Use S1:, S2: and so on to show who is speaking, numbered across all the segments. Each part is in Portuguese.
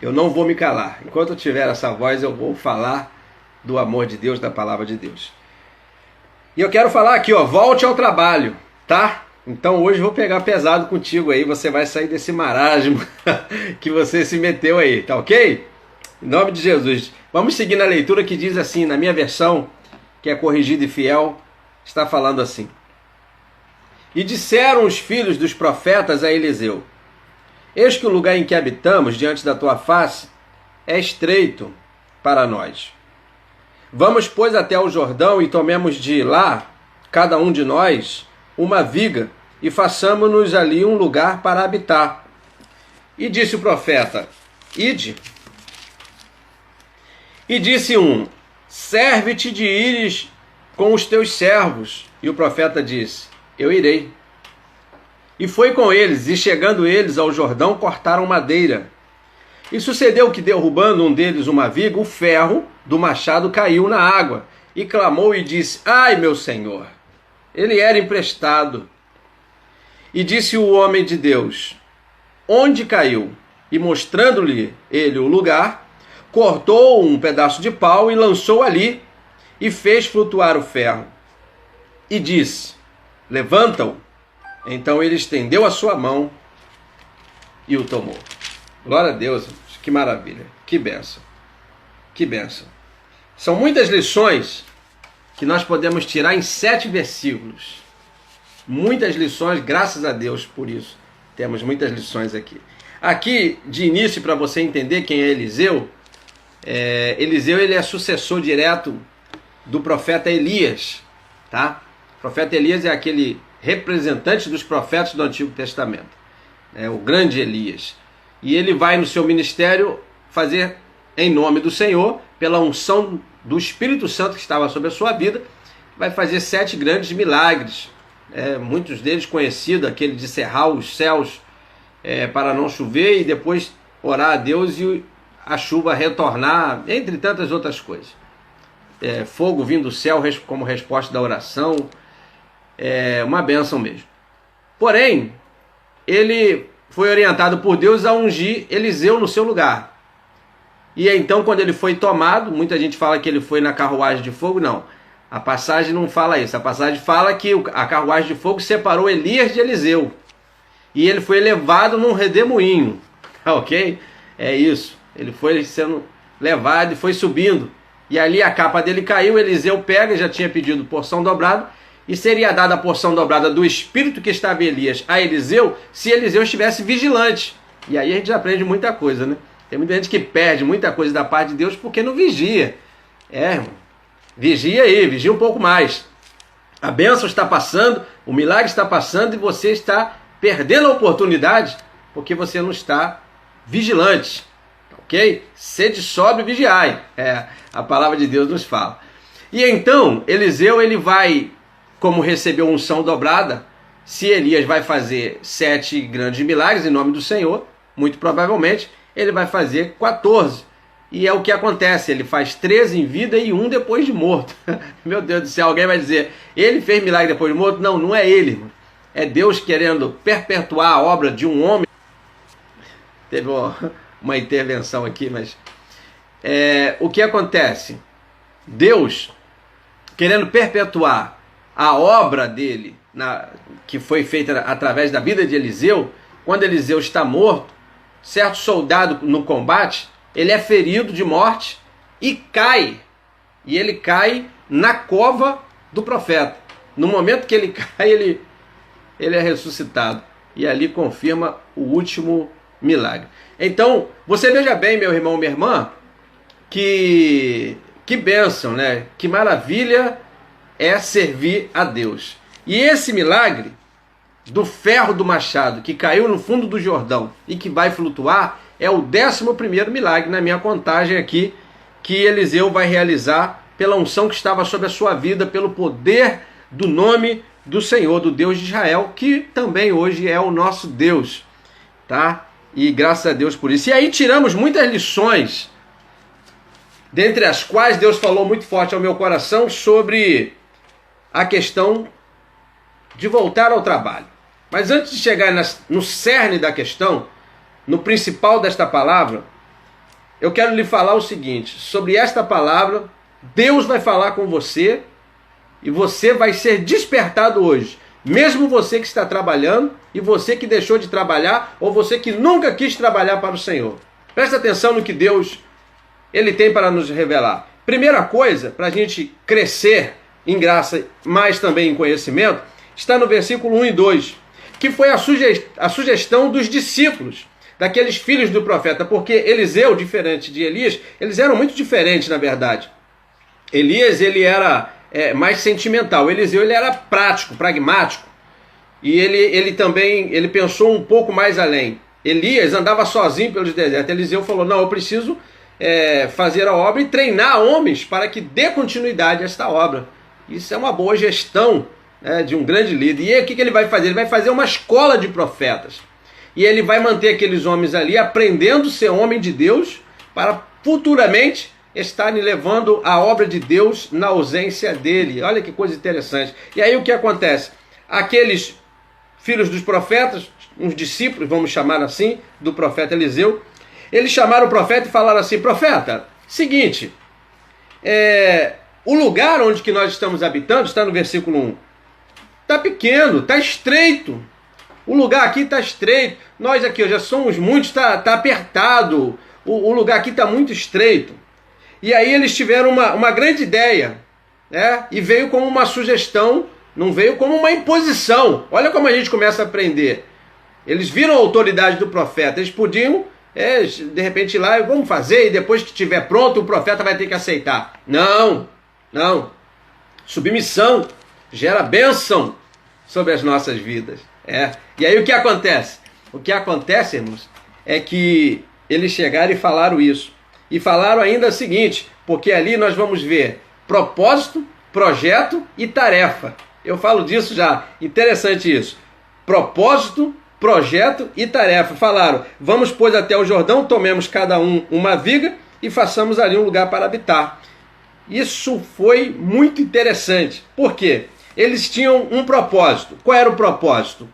S1: Eu não vou me calar. Enquanto eu tiver essa voz, eu vou falar do amor de Deus, da palavra de Deus. E eu quero falar aqui, ó, volte ao trabalho, tá? Então hoje eu vou pegar pesado contigo aí, você vai sair desse marasmo que você se meteu aí, tá ok? Em nome de Jesus. Vamos seguir na leitura que diz assim, na minha versão, que é corrigida e fiel, está falando assim. E disseram os filhos dos profetas a Eliseu: eis que o lugar em que habitamos, diante da tua face, é estreito para nós. Vamos, pois, até o Jordão e tomemos de lá, cada um de nós, uma viga, e façamo-nos ali um lugar para habitar. E disse o profeta: ide. E disse um: serve-te de ires com os teus servos. E o profeta disse: eu irei. E foi com eles, e chegando eles ao Jordão, cortaram madeira. E sucedeu que, derrubando um deles uma viga, o ferro do machado caiu na água, e clamou e disse: ai, meu senhor! Ele era emprestado. E disse o homem de Deus: onde caiu? E mostrando-lhe ele o lugar, cortou um pedaço de pau e lançou ali, e fez flutuar o ferro. E disse: levanta-o. Então ele estendeu a sua mão e o tomou. Glória a Deus, que maravilha, que bênção, que bênção. São muitas lições que nós podemos tirar em 7 versículos. Muitas lições, graças a Deus por isso. Temos muitas lições aqui. Aqui, de início, para você entender quem é Eliseu, Eliseu ele é sucessor direto do profeta Elias, tá? O profeta Elias é aquele representante dos profetas do Antigo Testamento, o grande Elias. E ele vai no seu ministério fazer em nome do Senhor, pela unção do Espírito Santo que estava sobre a sua vida, vai fazer 7 grandes milagres, muitos deles conhecidos, aquele de cerrar os céus para não chover e depois orar a Deus e a chuva retornar, entre tantas outras coisas. Fogo vindo do céu como resposta da oração, uma bênção mesmo. Porém, ele foi orientado por Deus a ungir Eliseu no seu lugar. E então, quando ele foi tomado, muita gente fala que ele foi na carruagem de fogo. Não, a passagem não fala isso. A passagem fala que a carruagem de fogo separou Elias de Eliseu. E ele foi levado num redemoinho. Ok? É isso. Ele foi sendo levado e foi subindo. E ali a capa dele caiu, Eliseu pega, já tinha pedido porção dobrada, e seria dada a porção dobrada do espírito que estava em Elias a Eliseu, se Eliseu estivesse vigilante. E aí a gente aprende muita coisa, né? Tem muita gente que perde muita coisa da parte de Deus porque não vigia. Irmão, vigia aí, vigia um pouco mais. A bênção está passando, o milagre está passando e você está perdendo a oportunidade porque você não está vigilante. Ok? Sede sóbrio e vigiai. A palavra de Deus nos fala. E então, Eliseu, ele vai, como recebeu unção dobrada, se Elias vai fazer 7 grandes milagres em nome do Senhor, muito provavelmente, ele vai fazer 14. E é o que acontece, ele faz 13 em vida e 1 depois de morto. Meu Deus do céu, alguém vai dizer, ele fez milagre depois de morto? Não, não é ele, irmão. É Deus querendo perpetuar a obra de um homem. Teve uma intervenção aqui, mas o que acontece? Deus querendo perpetuar a obra dele, que foi feita através da vida de Eliseu. Quando Eliseu está morto, certo soldado no combate, ele é ferido de morte e cai. E ele cai na cova do profeta. No momento que ele cai, ele é ressuscitado. E ali confirma o último milagre. Então, você veja bem, meu irmão, minha irmã, que bênção, né? Que maravilha é servir a Deus. E esse milagre do ferro do machado que caiu no fundo do Jordão e que vai flutuar é o 11º milagre na minha contagem aqui que Eliseu vai realizar pela unção que estava sobre a sua vida, pelo poder do nome do Senhor, do Deus de Israel, que também hoje é o nosso Deus, tá? E graças a Deus por isso. E aí tiramos muitas lições, dentre as quais Deus falou muito forte ao meu coração sobre a questão de voltar ao trabalho. Mas antes de chegar no cerne da questão, no principal desta palavra, eu quero lhe falar o seguinte, sobre esta palavra, Deus vai falar com você e você vai ser despertado hoje. Mesmo você que está trabalhando e você que deixou de trabalhar ou você que nunca quis trabalhar para o Senhor. Presta atenção no que Deus Ele tem para nos revelar. Primeira coisa, para a gente crescer em graça, mas também em conhecimento, está no versículo 1 e 2, que foi a sugestão dos discípulos, daqueles filhos do profeta, porque Eliseu, diferente de Elias, eles eram muito diferentes, na verdade. Elias, ele era mais sentimental, Eliseu, ele era prático, pragmático, e ele pensou um pouco mais além. Elias andava sozinho pelos desertos, Eliseu falou, não, eu preciso fazer a obra e treinar homens para que dê continuidade a esta obra. Isso é uma boa gestão de um grande líder. E aí, o que ele vai fazer? Ele vai fazer uma escola de profetas. E ele vai manter aqueles homens ali aprendendo a ser homem de Deus para futuramente estarem levando a obra de Deus na ausência dele. Olha que coisa interessante. E aí o que acontece? Aqueles filhos dos profetas, uns discípulos, vamos chamar assim, do profeta Eliseu, eles chamaram o profeta e falaram assim, profeta, seguinte, o lugar onde que nós estamos habitando, está no versículo 1, está pequeno, está estreito. O lugar aqui está estreito. Nós aqui já somos muitos, está apertado. O lugar aqui está muito estreito. E aí eles tiveram uma grande ideia. E veio como uma sugestão, não veio como uma imposição. Olha como a gente começa a aprender. Eles viram a autoridade do profeta. Eles podiam, de repente, ir lá e vamos fazer. E depois que estiver pronto, o profeta vai ter que aceitar. Não. Submissão gera bênção sobre as nossas vidas. E aí o que acontece? O que acontece, irmãos, é que eles chegaram e falaram isso. E falaram ainda o seguinte, porque ali nós vamos ver propósito, projeto e tarefa. Eu falo disso já, interessante isso. Propósito, projeto e tarefa. Falaram, vamos pois até o Jordão, tomemos cada um uma viga e façamos ali um lugar para habitar. Isso foi muito interessante. Por quê? Eles tinham um propósito. Qual era o propósito?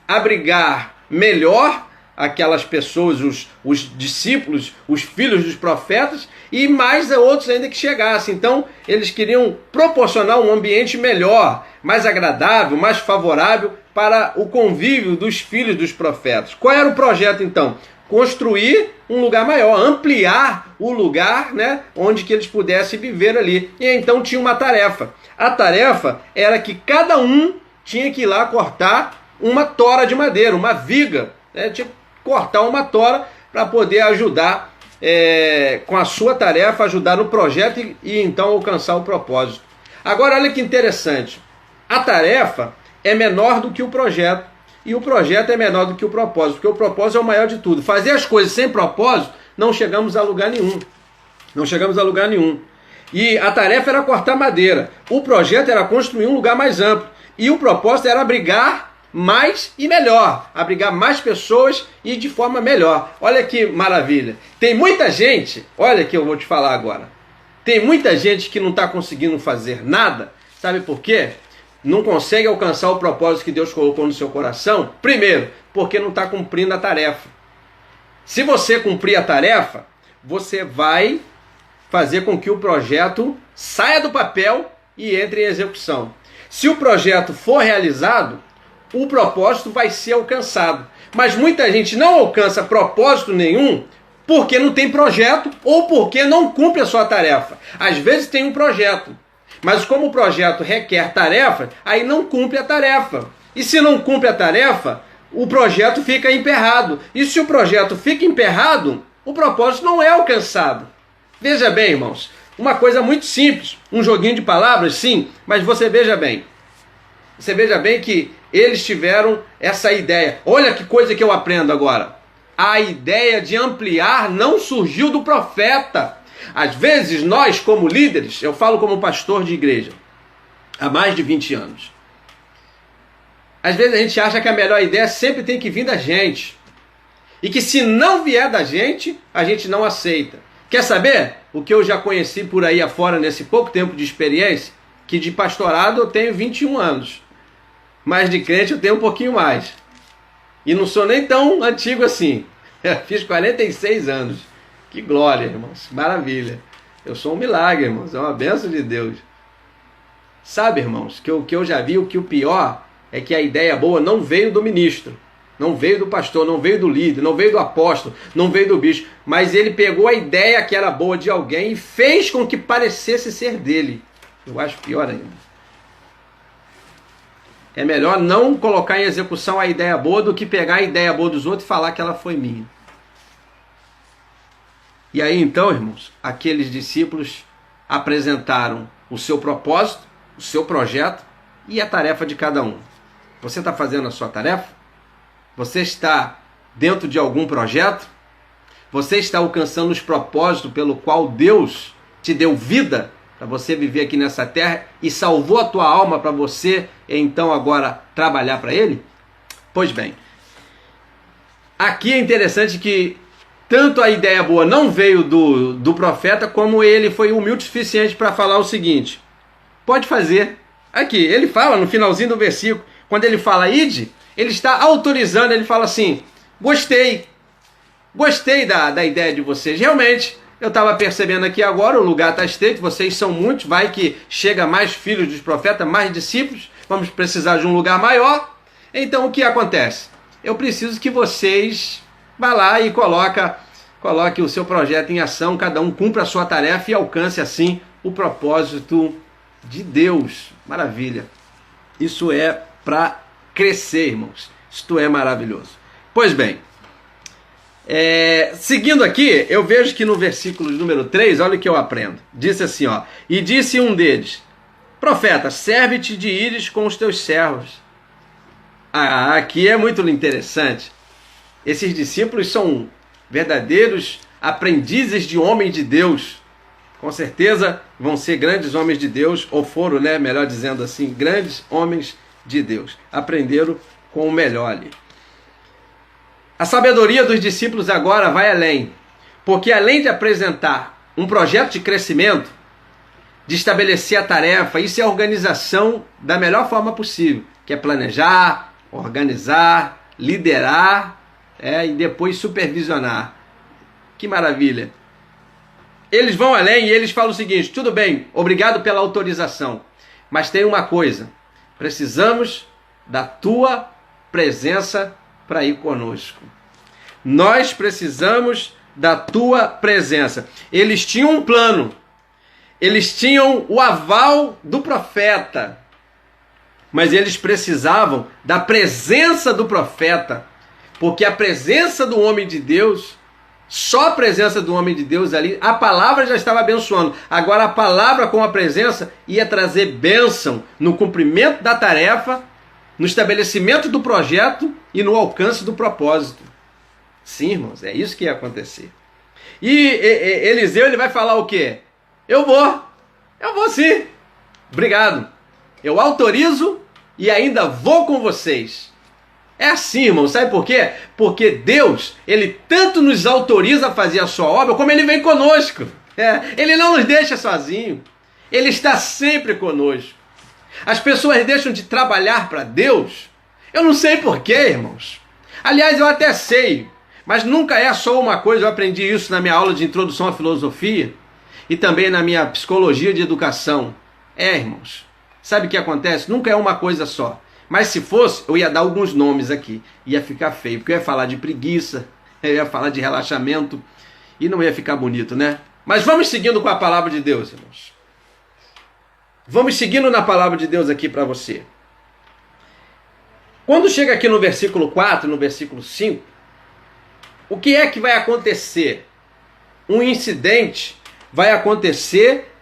S1: Abrigar melhor aquelas pessoas, os discípulos, os filhos dos profetas, e mais outros ainda que chegassem. Então, eles queriam proporcionar um ambiente melhor, mais agradável, mais favorável para o convívio dos filhos dos profetas. Qual era o projeto, então? Construir um lugar maior, ampliar o lugar, onde que eles pudessem viver ali. E então tinha uma tarefa. A tarefa era que cada um tinha que ir lá cortar uma tora de madeira, uma viga. Tinha que cortar uma tora para poder ajudar com a sua tarefa, ajudar no projeto e então alcançar o propósito. Agora olha que interessante. A tarefa é menor do que o projeto. E o projeto é menor do que o propósito, porque o propósito é o maior de tudo. Fazer as coisas sem propósito, não chegamos a lugar nenhum. Não chegamos a lugar nenhum. E a tarefa era cortar madeira. O projeto era construir um lugar mais amplo. E o propósito era abrigar mais e melhor. Abrigar mais pessoas e de forma melhor. Olha que maravilha. Tem muita gente, olha que eu vou te falar agora. Tem muita gente que não está conseguindo fazer nada. Sabe por quê? Não consegue alcançar o propósito que Deus colocou no seu coração, primeiro, porque não está cumprindo a tarefa. Se você cumprir a tarefa, você vai fazer com que o projeto saia do papel e entre em execução. Se o projeto for realizado, o propósito vai ser alcançado. Mas muita gente não alcança propósito nenhum porque não tem projeto ou porque não cumpre a sua tarefa. Às vezes tem um projeto, mas como o projeto requer tarefa, aí não cumpre a tarefa. E se não cumpre a tarefa, o projeto fica emperrado. E se o projeto fica emperrado, o propósito não é alcançado. Veja bem, irmãos, uma coisa muito simples, um joguinho de palavras, sim, mas você veja bem. Você veja bem que eles tiveram essa ideia. Olha que coisa que eu aprendo agora. A ideia de ampliar não surgiu do profeta. Às vezes nós, como líderes, eu falo como pastor de igreja, há mais de 20 anos. Às vezes a gente acha que a melhor ideia sempre tem que vir da gente. E que se não vier da gente, a gente não aceita. Quer saber o que eu já conheci por aí afora nesse pouco tempo de experiência? Que de pastorado eu tenho 21 anos. Mas de crente eu tenho um pouquinho mais. E não sou nem tão antigo assim. Fiz 46 anos. Que glória, irmãos. Maravilha. Eu sou um milagre, irmãos. É uma bênção de Deus. Sabe, irmãos, que o que eu já vi, o pior é que a ideia boa não veio do ministro, não veio do pastor, não veio do líder, não veio do apóstolo, não veio do bispo, mas ele pegou a ideia que era boa de alguém e fez com que parecesse ser dele. Eu acho pior ainda. É melhor não colocar em execução a ideia boa do que pegar a ideia boa dos outros e falar que ela foi minha. E aí então, irmãos, aqueles discípulos apresentaram o seu propósito, o seu projeto e a tarefa de cada um. Você está fazendo a sua tarefa? Você está dentro de algum projeto? Você está alcançando os propósitos pelo qual Deus te deu vida para você viver aqui nessa terra e salvou a tua alma para você então agora trabalhar para Ele? Pois bem, aqui é interessante que tanto a ideia boa não veio do profeta, como ele foi humilde o suficiente para falar o seguinte: pode fazer. Aqui, ele fala no finalzinho do versículo, quando ele fala ide, ele está autorizando, ele fala assim: gostei da ideia de vocês, realmente, eu estava percebendo aqui agora, o lugar está estreito, vocês são muitos, vai que chega mais filhos dos profetas, mais discípulos, vamos precisar de um lugar maior, então o que acontece? Eu preciso que vocês vá lá e coloque o seu projeto em ação, cada um cumpra a sua tarefa e alcance assim o propósito de Deus. Maravilha. Isso é para crescer, irmãos. Isto é maravilhoso. Pois bem, seguindo aqui, eu vejo que no versículo número 3, olha o que eu aprendo. Disse assim, ó: e disse um deles: profeta, serve-te de ires com os teus servos. Aqui é muito interessante. Esses discípulos são verdadeiros aprendizes de homens de Deus. Com certeza vão ser grandes homens de Deus, ou foram, né, melhor dizendo assim, grandes homens de Deus. Aprenderam com o melhor ali. A sabedoria dos discípulos agora vai além, porque além de apresentar um projeto de crescimento, de estabelecer a tarefa, isso é a organização da melhor forma possível, que é planejar, organizar, liderar, e depois supervisionar. Que maravilha! Eles vão além e eles falam o seguinte: tudo bem, obrigado pela autorização, mas tem uma coisa, precisamos da tua presença para ir conosco. Nós precisamos da tua presença. Eles tinham um plano, eles tinham o aval do profeta, mas eles precisavam da presença do profeta, porque a presença do homem de Deus, só a presença do homem de Deus ali, a palavra já estava abençoando. Agora a palavra com a presença ia trazer bênção no cumprimento da tarefa, no estabelecimento do projeto e no alcance do propósito. Sim, irmãos, é isso que ia acontecer. E Eliseu, ele vai falar o quê? Eu vou sim. Obrigado. Eu autorizo e ainda vou com vocês. É assim, irmão, sabe por quê? Porque Deus, Ele tanto nos autoriza a fazer a sua obra, como Ele vem conosco. Ele não nos deixa sozinho. Ele está sempre conosco. As pessoas deixam de trabalhar para Deus. Eu não sei por quê, irmãos. Aliás, eu até sei, mas nunca é só uma coisa. Eu aprendi isso na minha aula de introdução à filosofia e também na minha psicologia de educação. Irmãos, sabe o que acontece? Nunca é uma coisa só. Mas se fosse, eu ia dar alguns nomes aqui. Ia ficar feio, porque eu ia falar de preguiça, eu ia falar de relaxamento, e não ia ficar bonito, né? Mas vamos seguindo com a palavra de Deus, irmãos. Vamos seguindo na palavra de Deus aqui para você. Quando chega aqui no versículo 4, no versículo 5, o que é que vai acontecer? Um incidente vai acontecer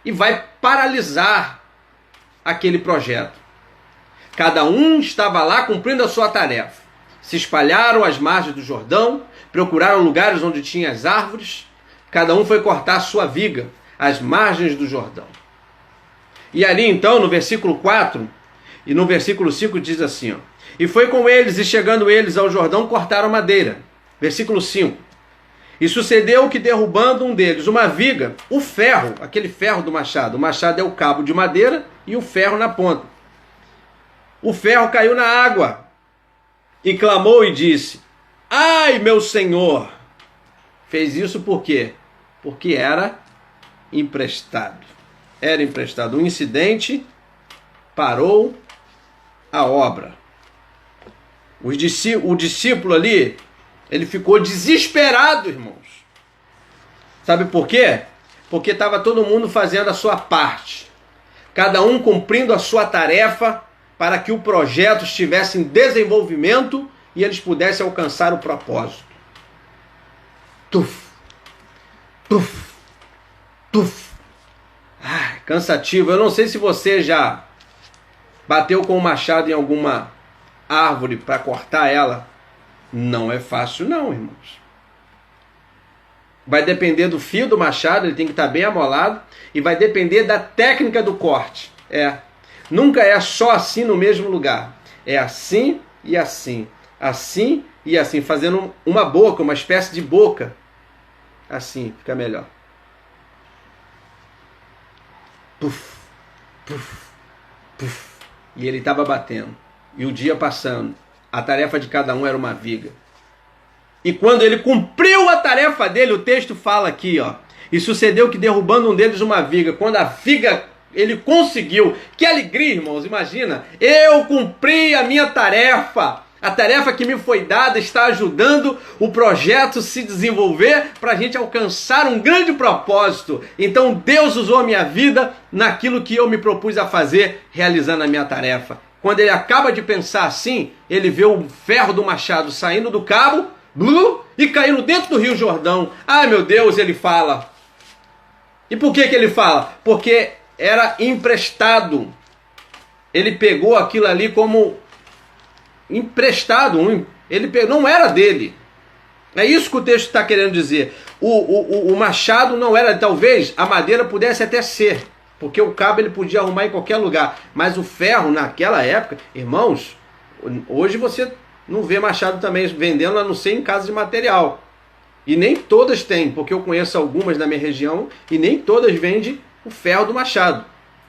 S1: e vai paralisar aquele projeto. Cada um estava lá cumprindo a sua tarefa. Se espalharam às margens do Jordão, procuraram lugares onde tinha as árvores, cada um foi cortar a sua viga, às margens do Jordão. E ali então, no versículo 4 e no versículo 5 diz assim, ó: e foi com eles, e chegando eles ao Jordão, cortaram madeira. Versículo 5. E sucedeu que, derrubando um deles uma viga, o ferro, aquele ferro do machado, o machado é o cabo de madeira e o ferro na ponta. O ferro caiu na água e clamou e disse: ai meu senhor. Fez isso por quê? Porque era emprestado. Era emprestado. Um incidente parou a obra. O discípulo ali, ele ficou desesperado, irmãos. Sabe por quê? Porque estava todo mundo fazendo a sua parte. Cada um cumprindo a sua tarefa para que o projeto estivesse em desenvolvimento e eles pudessem alcançar o propósito. Tuf, tuf, tuf. Ai, cansativo. Eu não sei se você já bateu com o machado em alguma árvore para cortar ela. Não é fácil não, irmãos. Vai depender do fio do machado, ele tem que estar bem amolado, e vai depender da técnica do corte. Nunca é só assim no mesmo lugar. É assim e assim. Assim e assim, fazendo uma boca, uma espécie de boca. Assim, fica melhor. Puf, puf, puf. E ele estava batendo. E o dia passando. A tarefa de cada um era uma viga. E quando ele cumpriu a tarefa dele, o texto fala aqui, ó. E sucedeu que derrubando um deles uma viga. Quando a viga ele conseguiu. Que alegria, irmãos, imagina. Eu cumpri a minha tarefa. A tarefa que me foi dada está ajudando o projeto se desenvolver para a gente alcançar um grande propósito. Então Deus usou a minha vida naquilo que eu me propus a fazer, realizando a minha tarefa. Quando ele acaba de pensar assim, ele vê o ferro do machado saindo do cabo e caindo dentro do Rio Jordão. Ai meu Deus, ele fala. E por que ele fala? Porque era emprestado. Ele pegou aquilo ali como emprestado, não era dele. É isso que o texto está querendo dizer. O machado não era, talvez a madeira pudesse até ser, porque o cabo ele podia arrumar em qualquer lugar, mas o ferro naquela época, irmãos, hoje você não vê machado também vendendo, a não ser em casa de material, e nem todas têm, porque eu conheço algumas na minha região e nem todas vendem o ferro do machado,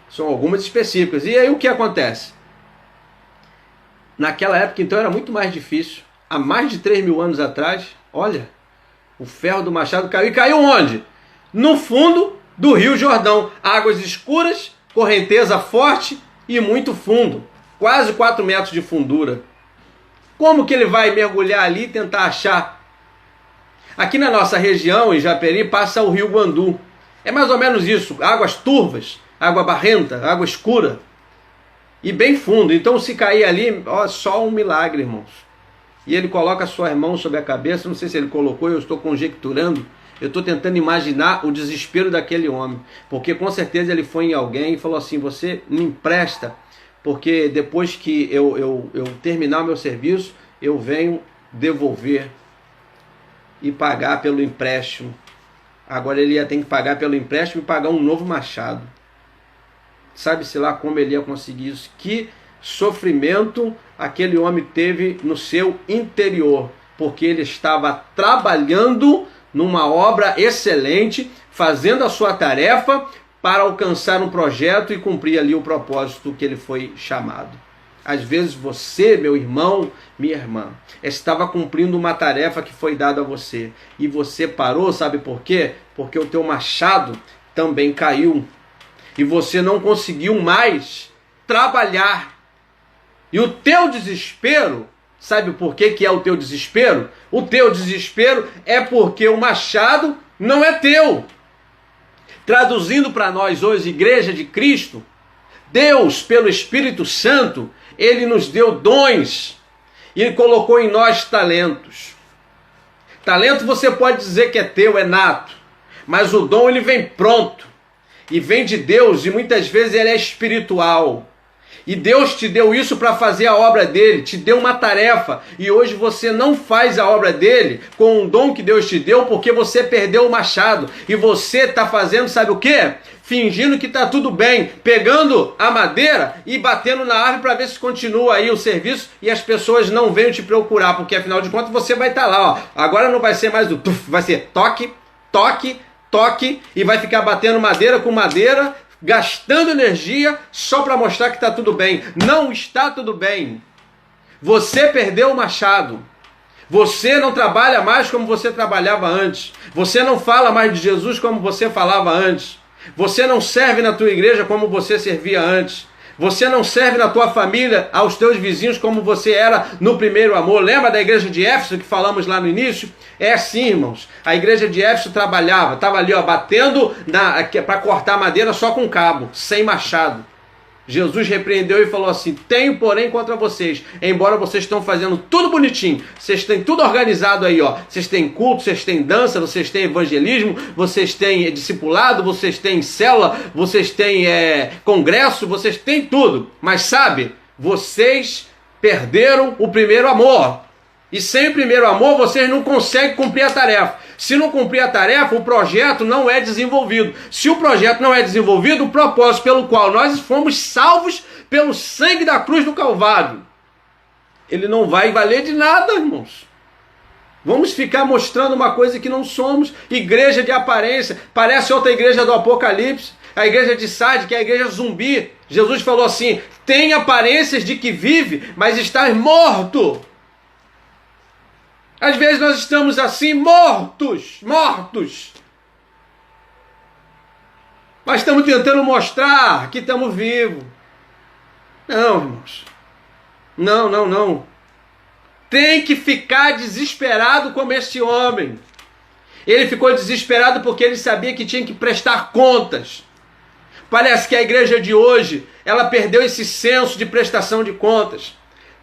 S1: são algumas específicas. E aí o que acontece? Naquela época, então, era muito mais difícil. Há mais de 3.000 anos atrás, olha, o ferro do machado caiu. E caiu onde? No fundo do Rio Jordão. Águas escuras, correnteza forte e muito fundo. Quase 4 metros de fundura. Como que ele vai mergulhar ali e tentar achar? Aqui na nossa região, em Japeri, passa o Rio Guandu. É mais ou menos isso. Águas turvas, água barrenta, água escura. E bem fundo. Então se cair ali, ó, só um milagre, irmãos. E ele coloca suas mãos sobre a cabeça. Não sei se ele colocou, eu estou conjecturando. Eu estou tentando imaginar o desespero daquele homem. Porque com certeza ele foi em alguém e falou assim: você me empresta, porque depois que eu terminar o meu serviço, eu venho devolver e pagar pelo empréstimo. Agora ele ia ter que pagar pelo empréstimo e pagar um novo machado. Sabe-se lá como ele ia conseguir isso. Que sofrimento aquele homem teve no seu interior, porque ele estava trabalhando numa obra excelente, fazendo a sua tarefa para alcançar um projeto e cumprir ali o propósito que ele foi chamado. Às vezes você, meu irmão, minha irmã, estava cumprindo uma tarefa que foi dada a você e você parou, sabe por quê? Porque o teu machado também caiu. E você não conseguiu mais trabalhar. E o teu desespero, sabe por que é o teu desespero? O teu desespero é porque o machado não é teu. Traduzindo para nós hoje, Igreja de Cristo, Deus, pelo Espírito Santo, Ele nos deu dons. E Ele colocou em nós talentos. Talento você pode dizer que é teu, é nato. Mas o dom ele vem pronto. E vem de Deus, e muitas vezes ele é espiritual. E Deus te deu isso para fazer a obra dele, te deu uma tarefa. E hoje você não faz a obra dele com um dom que Deus te deu, porque você perdeu o machado. E você está fazendo, sabe o quê? Fingindo que está tudo bem, pegando a madeira e batendo na árvore para ver se continua aí o serviço e as pessoas não venham te procurar, porque afinal de contas você vai estar lá, ó. Agora não vai ser mais o tuf, vai ser toque, toque, toque, e vai ficar batendo madeira com madeira, gastando energia só para mostrar que está tudo bem. Não está tudo bem. Você perdeu o machado. Você não trabalha mais como você trabalhava antes. Você não fala mais de Jesus como você falava antes. Você não serve na tua igreja como você servia antes. Você não serve na tua família aos teus vizinhos como você era no primeiro amor. Lembra da igreja de Éfeso que falamos lá no início? É assim, irmãos. A igreja de Éfeso trabalhava, estava ali batendo para cortar madeira só com cabo, sem machado. Jesus repreendeu e falou assim: tenho porém contra vocês, embora vocês estão fazendo tudo bonitinho, vocês têm tudo organizado aí, vocês têm culto, vocês têm dança, vocês têm evangelismo, vocês têm discipulado, vocês têm célula, vocês têm congresso, vocês têm tudo, mas sabe, vocês perderam o primeiro amor, e sem o primeiro amor vocês não conseguem cumprir a tarefa. Se não cumprir a tarefa, o projeto não é desenvolvido. Se o projeto não é desenvolvido, o propósito pelo qual nós fomos salvos pelo sangue da cruz do Calvário, ele não vai valer de nada, irmãos. Vamos ficar mostrando uma coisa que não somos. Igreja de aparência, parece outra igreja do Apocalipse, a igreja de Sardes, que é a igreja zumbi. Jesus falou assim: tem aparências de que vive, mas está morto. Às vezes nós estamos assim, mortos. Mas estamos tentando mostrar que estamos vivos. Não, irmãos. Não. Tem que ficar desesperado como este homem. Ele ficou desesperado porque ele sabia que tinha que prestar contas. Parece que a igreja de hoje, ela perdeu esse senso de prestação de contas.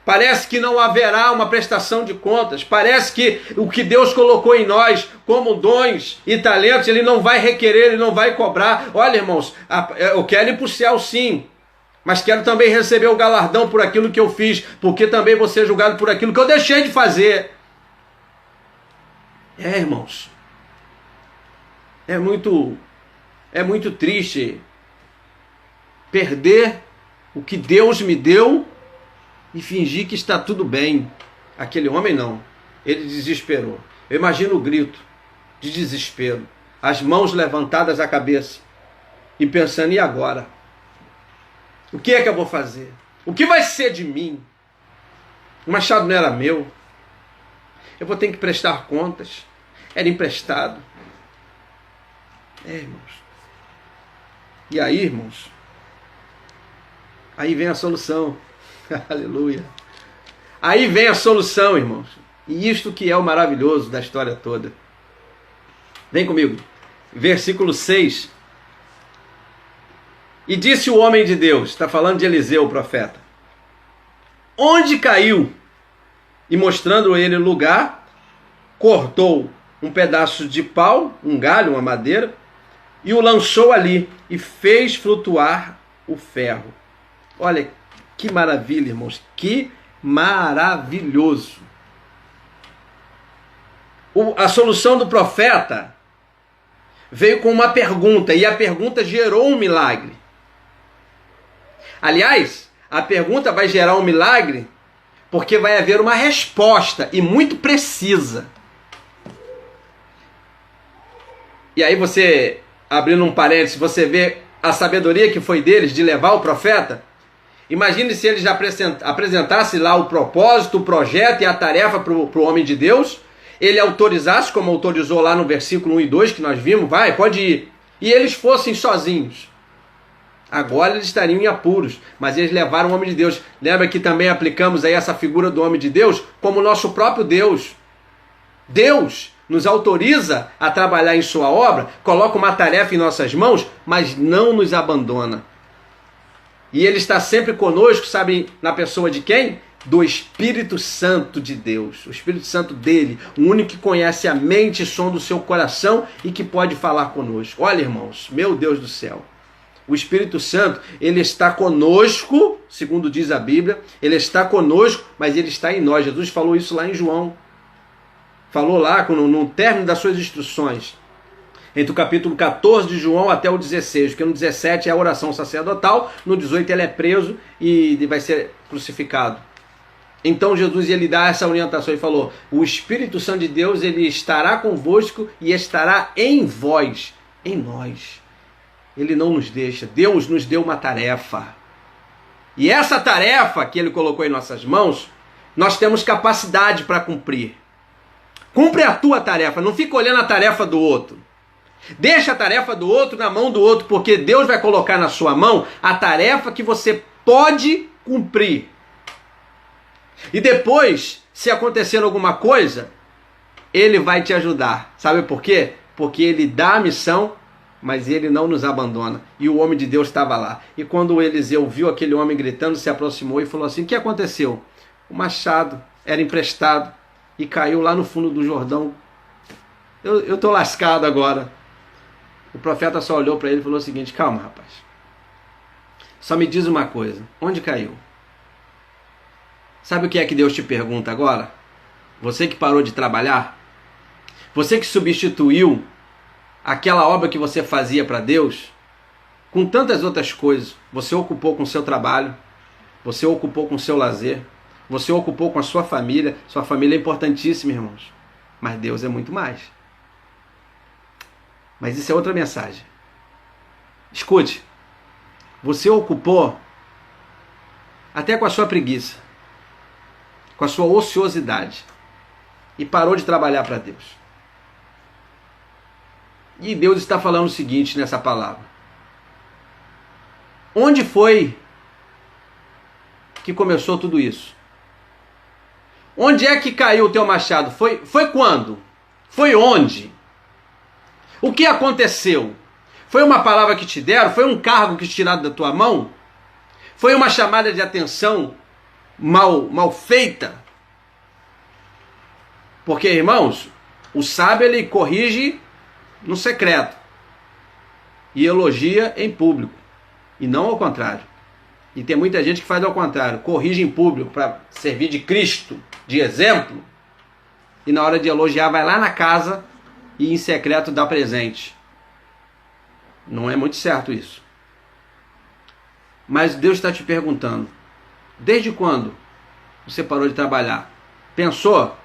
S1: Parece que não haverá uma prestação de contas. Parece que o que Deus colocou em nós como dons e talentos, ele não vai requerer, ele não vai cobrar. Olha, irmãos, eu quero ir para o céu sim, mas quero também receber o galardão por aquilo que eu fiz, porque também vou ser julgado por aquilo que eu deixei de fazer. Irmãos, é muito triste perder o que Deus me deu e fingir que está tudo bem. Aquele homem não, ele desesperou. Eu imagino o grito de desespero, as mãos levantadas à cabeça e pensando: e agora? O que é que eu vou fazer? O que vai ser de mim? O machado não era meu, eu vou ter que prestar contas, era emprestado. Irmãos, e aí, irmãos, aí vem a solução. Aleluia. Aí vem a solução, irmãos. E isto que é o maravilhoso da história toda. Vem comigo. Versículo 6. E disse o homem de Deus, está falando de Eliseu, o profeta: onde caiu? E mostrando ele o lugar, cortou um pedaço de pau, um galho, uma madeira, e o lançou ali, e fez flutuar o ferro. Olha que maravilha, irmãos, que maravilhoso. A solução do profeta veio com uma pergunta, e a pergunta gerou um milagre. Aliás, a pergunta vai gerar um milagre porque vai haver uma resposta, e muito precisa. E aí você, abrindo um parênteses, você vê a sabedoria que foi deles de levar o profeta. Imagine se eles apresentassem lá o propósito, o projeto e a tarefa para o homem de Deus, ele autorizasse, como autorizou lá no versículo 1 e 2 que nós vimos, vai, pode ir, e eles fossem sozinhos. Agora eles estariam em apuros, mas eles levaram o homem de Deus. Lembra que também aplicamos aí essa figura do homem de Deus como nosso próprio Deus. Deus nos autoriza a trabalhar em sua obra, coloca uma tarefa em nossas mãos, mas não nos abandona. E ele está sempre conosco, sabe, na pessoa de quem? Do Espírito Santo de Deus. O Espírito Santo dele, o único que conhece a mente e som do seu coração e que pode falar conosco. Olha, irmãos, meu Deus do céu. O Espírito Santo, ele está conosco, segundo diz a Bíblia, ele está conosco, mas ele está em nós. Jesus falou isso lá em João. Falou lá no término das suas instruções. Entre o capítulo 14 de João até o 16, porque no 17 é a oração sacerdotal, no 18 ele é preso e vai ser crucificado. Então Jesus ele dá essa orientação e falou: o Espírito Santo de Deus ele estará convosco e estará em vós, em nós. Ele não nos deixa. Deus nos deu uma tarefa. E essa tarefa que ele colocou em nossas mãos, nós temos capacidade para cumprir. Cumpre a tua tarefa, não fica olhando a tarefa do outro. Deixa a tarefa do outro na mão do outro, porque Deus vai colocar na sua mão a tarefa que você pode cumprir. E depois, se acontecer alguma coisa, Ele vai te ajudar. Sabe por quê? Porque Ele dá a missão, mas Ele não nos abandona. E o homem de Deus estava lá. E quando Eliseu viu aquele homem gritando, se aproximou e falou assim: o que aconteceu? O machado era emprestado e caiu lá no fundo do Jordão. Eu estou lascado agora. O profeta só olhou para ele e falou o seguinte: calma, rapaz. Só me diz uma coisa. Onde caiu? Sabe o que é que Deus te pergunta agora? Você que parou de trabalhar? Você que substituiu aquela obra que você fazia para Deus com tantas outras coisas. Você ocupou com o seu trabalho. Você ocupou com o seu lazer. Você ocupou com a sua família. Sua família é importantíssima, irmãos. Mas Deus é muito mais. Mas isso é outra mensagem. Escute. Você ocupou até com a sua preguiça, com a sua ociosidade, e parou de trabalhar para Deus. E Deus está falando o seguinte nessa palavra: onde foi que começou tudo isso? Onde é que caiu o teu machado? Foi quando? Foi onde? O que aconteceu? Foi uma palavra que te deram? Foi um cargo que te tiraram da tua mão? Foi uma chamada de atenção mal feita? Porque, irmãos, o sábio ele corrige no secreto e elogia em público, e não ao contrário. E tem muita gente que faz ao contrário, corrige em público para servir de Cristo, de exemplo, e na hora de elogiar vai lá na casa e em secreto dá presente. Não é muito certo isso. Mas Deus está te perguntando: desde quando você parou de trabalhar? Pensou?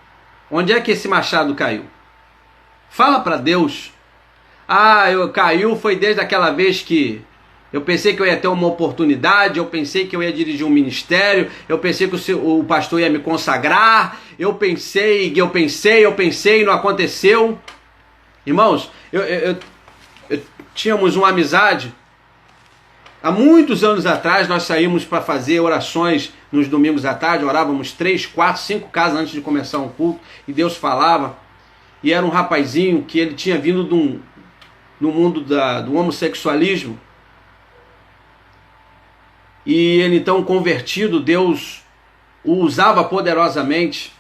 S1: Onde é que esse machado caiu? Fala para Deus. Caiu foi desde aquela vez que eu pensei que eu ia ter uma oportunidade, eu pensei que eu ia dirigir um ministério, eu pensei que o pastor ia me consagrar, eu pensei, e não aconteceu. Irmãos, tínhamos uma amizade. Há muitos anos atrás nós saímos para fazer orações nos domingos à tarde, orávamos 3, 4, 5 casas antes de começar um culto, e Deus falava. E era um rapazinho que ele tinha vindo no mundo do homossexualismo. E ele então convertido, Deus o usava poderosamente,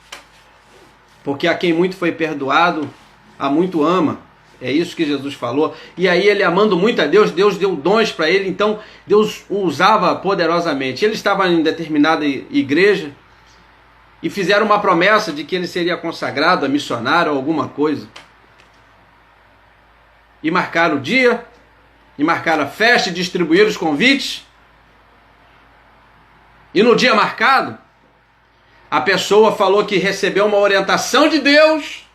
S1: porque a quem muito foi perdoado, a muito ama. É isso que Jesus falou. E aí ele, amando muito a Deus, Deus deu dons para ele, então Deus o usava poderosamente. Ele estava em determinada igreja e fizeram uma promessa de que ele seria consagrado a missionário ou alguma coisa. E marcaram o dia, e marcaram a festa, e distribuíram os convites. E no dia marcado, a pessoa falou que recebeu uma orientação de Deus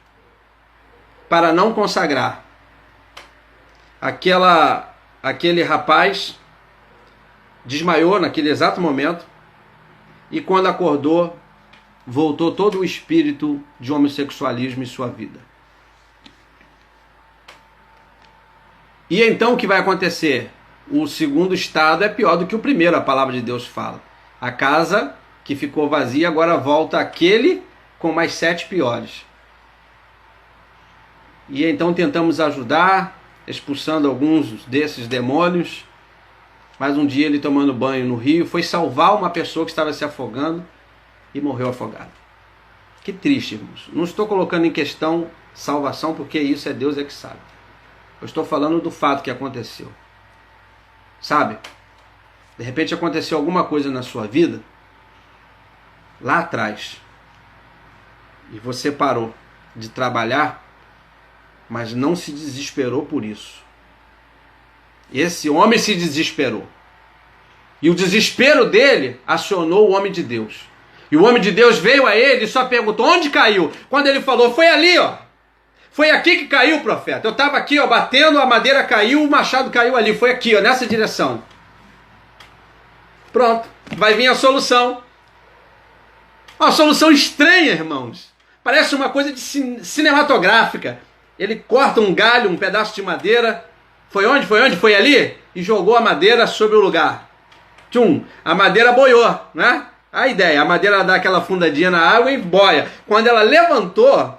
S1: para não consagrar. Aquele rapaz desmaiou naquele exato momento, e quando acordou, voltou todo o espírito de homossexualismo em sua vida. E então o que vai acontecer? O segundo estado é pior do que o primeiro, a palavra de Deus fala. A casa que ficou vazia agora volta aquele com mais 7 piores. E então tentamos ajudar, expulsando alguns desses demônios. Mas um dia ele, tomando banho no rio, foi salvar uma pessoa que estava se afogando e morreu afogado. Que triste, irmãos. Não estou colocando em questão salvação, porque isso é Deus é que sabe. Eu estou falando do fato que aconteceu. Sabe? De repente aconteceu alguma coisa na sua vida, lá atrás, e você parou de trabalhar, mas não se desesperou por isso. Esse homem se desesperou. E o desespero dele acionou o homem de Deus. E o homem de Deus veio a ele e só perguntou: onde caiu? Quando ele falou: foi ali, ó. Foi aqui que caiu, profeta. Eu estava aqui, ó, batendo, a madeira caiu, o machado caiu ali. Foi aqui, ó, nessa direção. Pronto. Vai vir a solução. Uma solução estranha, irmãos. Parece uma coisa de cinematográfica. Ele corta um galho, um pedaço de madeira. Foi onde? Foi onde? Foi ali? E jogou a madeira sobre o lugar. Tchum! A madeira boiou, né? A ideia, a madeira dá aquela fundadinha na água e boia. Quando ela levantou...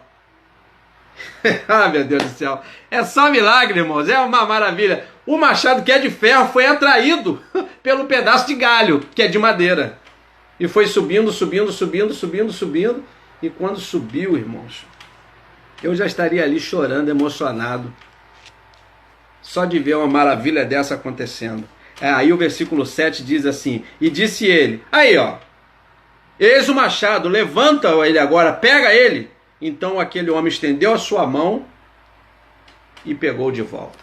S1: ah, meu Deus do céu. É só milagre, irmãos. É uma maravilha. O machado, que é de ferro, foi atraído pelo pedaço de galho, que é de madeira. E foi subindo, subindo, subindo, subindo, subindo. E quando subiu, irmãos, eu já estaria ali chorando, emocionado, só de ver uma maravilha dessa acontecendo. Aí o versículo 7 diz assim: e disse ele, aí ó, eis o machado, levanta ele agora, pega ele. Então aquele homem estendeu a sua mão e pegou de volta.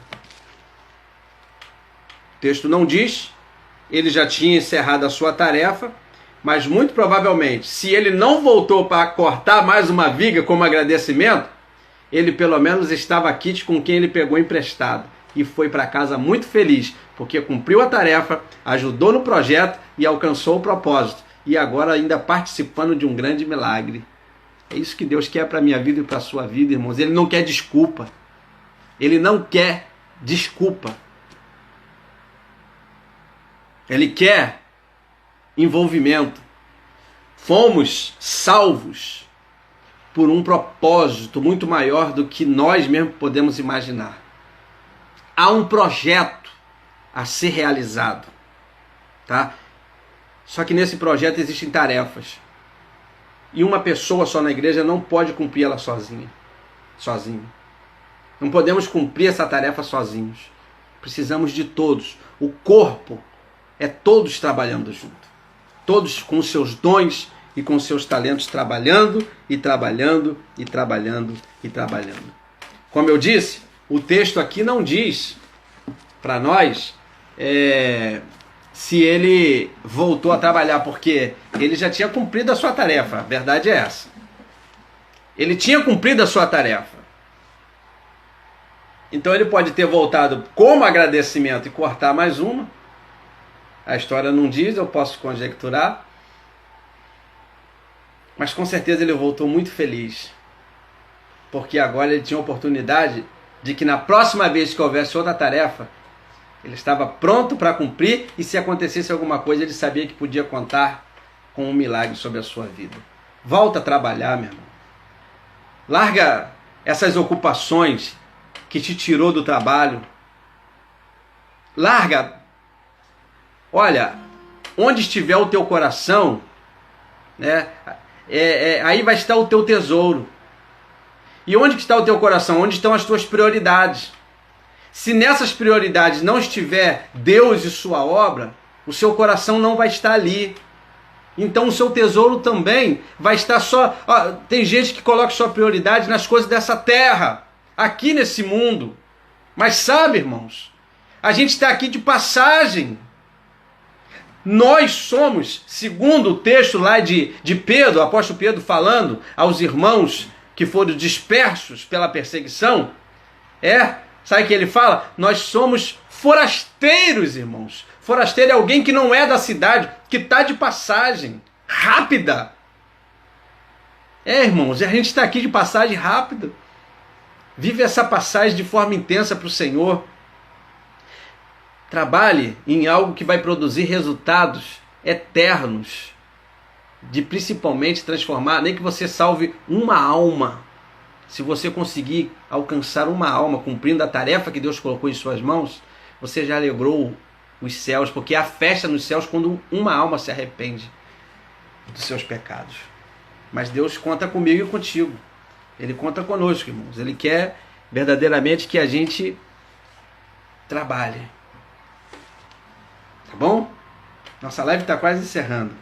S1: O texto não diz, ele já tinha encerrado a sua tarefa, mas muito provavelmente, se ele não voltou para cortar mais uma viga como agradecimento, ele pelo menos estava aqui com quem ele pegou emprestado e foi para casa muito feliz, porque cumpriu a tarefa, ajudou no projeto e alcançou o propósito, e agora ainda participando de um grande milagre. É isso que Deus quer para a minha vida e para a sua vida, irmãos. Ele não quer desculpa. Ele não quer desculpa. Ele quer envolvimento. Fomos salvos por um propósito muito maior do que nós mesmos podemos imaginar. Há um projeto a ser realizado, tá? Só que nesse projeto existem tarefas. E uma pessoa só na igreja não pode cumprir ela sozinho. Não podemos cumprir essa tarefa sozinhos. Precisamos de todos. O corpo é todos trabalhando junto. Todos com seus dons e com seus talentos trabalhando e trabalhando e trabalhando e trabalhando. Como eu disse, o texto aqui não diz para nós se ele voltou a trabalhar, porque ele já tinha cumprido a sua tarefa. A verdade é essa. Ele tinha cumprido a sua tarefa. Então ele pode ter voltado como agradecimento e cortar mais uma. A história não diz, eu posso conjecturar. Mas com certeza ele voltou muito feliz. Porque agora ele tinha a oportunidade de que na próxima vez que houvesse outra tarefa, ele estava pronto para cumprir, e se acontecesse alguma coisa, ele sabia que podia contar com um milagre sobre a sua vida. Volta a trabalhar, meu irmão. Larga essas ocupações que te tirou do trabalho. Larga. Olha, onde estiver o teu coração, né, aí vai estar o teu tesouro. E onde está o teu coração? Onde estão as tuas prioridades? Se nessas prioridades não estiver Deus e sua obra, o seu coração não vai estar ali. Então o seu tesouro também vai estar só... tem gente que coloca sua prioridade nas coisas dessa terra, aqui nesse mundo. Mas sabe, irmãos, a gente está aqui de passagem. Nós somos, segundo o texto lá de Pedro, o apóstolo Pedro falando aos irmãos que foram dispersos pela perseguição, sabe o que ele fala? Nós somos forasteiros, irmãos. Forasteiro é alguém que não é da cidade, que está de passagem rápida. Irmãos, a gente está aqui de passagem rápida. Vive essa passagem de forma intensa para o Senhor. Trabalhe em algo que vai produzir resultados eternos, de principalmente transformar, nem que você salve uma alma. Se você conseguir alcançar uma alma cumprindo a tarefa que Deus colocou em suas mãos, você já alegrou os céus, porque há festa nos céus quando uma alma se arrepende dos seus pecados. Mas Deus conta comigo e contigo. Ele conta conosco, irmãos. Ele quer verdadeiramente que a gente trabalhe. Tá bom? Nossa live está quase encerrando.